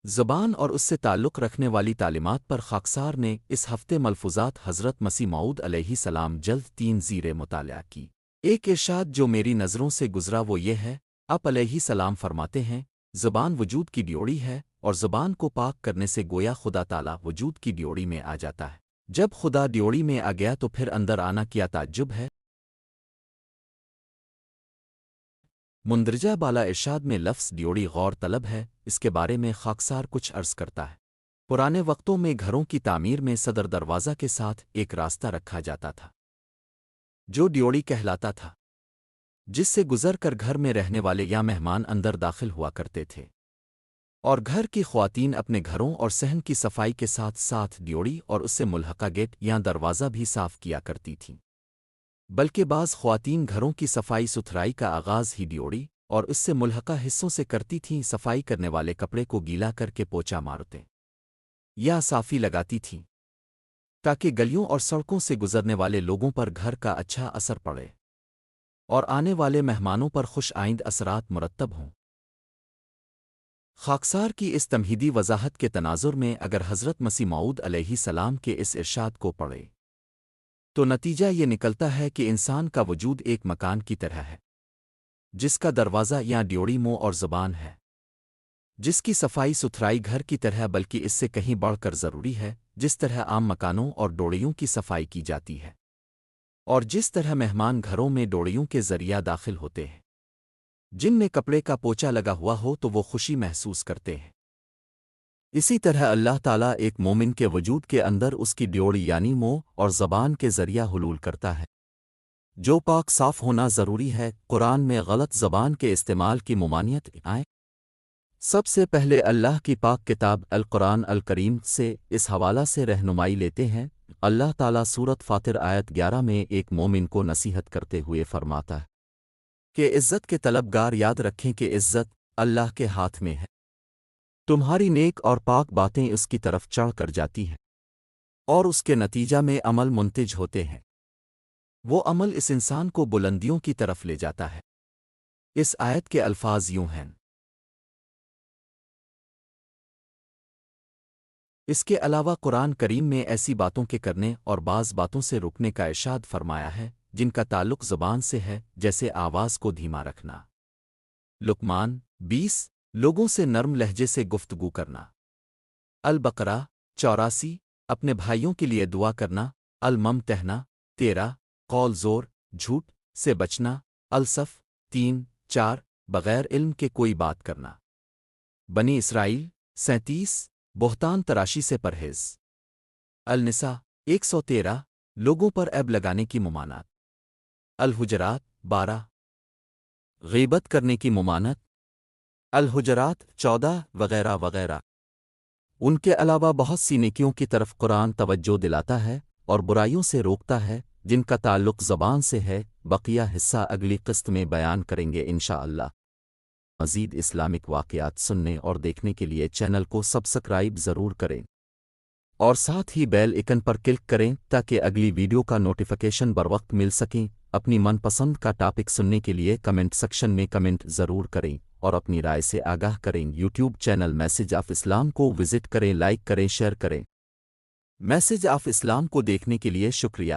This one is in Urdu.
زبان اور اس سے تعلق رکھنے والی تعلیمات پر خاکسار نے اس ہفتے ملفوظات حضرت مسیح موعود علیہ السلام جلد 3 زیر مطالعہ کی۔ ایک ارشاد جو میری نظروں سے گزرا وہ یہ ہے، آپ علیہ السلام فرماتے ہیں، زبان وجود کی ڈیوڑی ہے، اور زبان کو پاک کرنے سے گویا خدا تعالی وجود کی ڈیوڑی میں آ جاتا ہے۔ جب خدا ڈیوڑی میں آ گیا تو پھر اندر آنا کیا تعجب ہے۔ مندرجہ بالا ارشاد میں لفظ ڈیوڑی غور طلب ہے، اس کے بارے میں خاکسار کچھ عرض کرتا ہے۔ پرانے وقتوں میں گھروں کی تعمیر میں صدر دروازہ کے ساتھ ایک راستہ رکھا جاتا تھا جو ڈیوڑی کہلاتا تھا، جس سے گزر کر گھر میں رہنے والے یا مہمان اندر داخل ہوا کرتے تھے، اور گھر کی خواتین اپنے گھروں اور صحن کی صفائی کے ساتھ ساتھ ڈیوڑی اور اس سے ملحقہ گیٹ یا دروازہ بھی صاف کیا کرتی تھیں۔ بلکہ بعض خواتین گھروں کی صفائی ستھرائی کا آغاز ہی ڈیوڑی اور اس سے ملحقہ حصوں سے کرتی تھیں۔ صفائی کرنے والے کپڑے کو گیلا کر کے پوچا مارتے یا صافی لگاتی تھیں تاکہ گلیوں اور سڑکوں سے گزرنے والے لوگوں پر گھر کا اچھا اثر پڑے اور آنے والے مہمانوں پر خوش آئند اثرات مرتب ہوں۔ خاکسار کی اس تمہیدی وضاحت کے تناظر میں اگر حضرت مسیح موعود علیہ السلام کے اس ارشاد کو پڑھے تو نتیجہ یہ نکلتا ہے کہ انسان کا وجود ایک مکان کی طرح ہے جس کا دروازہ یا ڈیوڑی منہ اور زبان ہے، جس کی صفائی ستھرائی گھر کی طرح بلکہ اس سے کہیں بڑھ کر ضروری ہے، جس طرح عام مکانوں اور ڈوڑیوں کی صفائی کی جاتی ہے، اور جس طرح مہمان گھروں میں ڈوڑیوں کے ذریعہ داخل ہوتے ہیں جن میں کپڑے کا پوچا لگا ہوا ہو تو وہ خوشی محسوس کرتے ہیں۔ اسی طرح اللہ تعالیٰ ایک مومن کے وجود کے اندر اس کی ڈیوڑی یعنی منہ اور زبان کے ذریعہ حلول کرتا ہے، جو پاک صاف ہونا ضروری ہے۔ قرآن میں غلط زبان کے استعمال کی ممانعت آئے۔ سب سے پہلے اللہ کی پاک کتاب القرآن الکریم سے اس حوالہ سے رہنمائی لیتے ہیں۔ اللہ تعالیٰ سورۃ فاطر آیت 11 میں ایک مومن کو نصیحت کرتے ہوئے فرماتا ہے کہ عزت کے طلبگار یاد رکھیں کہ عزت اللہ کے ہاتھ میں ہے، تمہاری نیک اور پاک باتیں اس کی طرف چڑھ کر جاتی ہیں اور اس کے نتیجہ میں عمل منتج ہوتے ہیں۔ وہ عمل اس انسان کو بلندیوں کی طرف لے جاتا ہے۔ اس آیت کے الفاظ یوں ہیں۔ اس کے علاوہ قرآن کریم میں ایسی باتوں کے کرنے اور بعض باتوں سے رکنے کا ارشاد فرمایا ہے جن کا تعلق زبان سے ہے، جیسے آواز کو دھیما رکھنا۔ لقمان 20 لوگوں سے نرم لہجے سے گفتگو کرنا۔ البقرہ 84 اپنے بھائیوں کے لیے دعا کرنا۔ الممتحنہ 13 قول زور جھوٹ سے بچنا۔ الصف 3-4 بغیر علم کے کوئی بات کرنا۔ بنی اسرائیل 37 بہتان تراشی سے پرہیز۔ النساء 113 لوگوں پر عیب لگانے کی ممانعت۔ الحجرات 12 غیبت کرنے کی ممانعت۔ الحجرات 14 وغیرہ وغیرہ۔ ان کے علاوہ بہت سی نیکیوں کی طرف قرآن توجہ دلاتا ہے اور برائیوں سے روکتا ہے جن کا تعلق زبان سے ہے۔ بقیہ حصہ اگلی قسط میں بیان کریں گے انشاءاللہ۔ مزید اسلامک واقعات سننے اور دیکھنے کے لیے چینل کو سبسکرائب ضرور کریں اور ساتھ ہی بیل آئکن پر کلک کریں تاکہ اگلی ویڈیو کا نوٹیفیکیشن بروقت مل سکیں۔ اپنی من پسند کا ٹاپک سننے کے لیے کمنٹ سیکشن میں کمنٹ ضرور کریں اور اپنی رائے سے آگاہ کریں۔ یوٹیوب چینل میسج آف اسلام کو وزٹ کریں، لائک کریں، شیئر کریں۔ میسج آف اسلام کو دیکھنے کے لیے شکریہ۔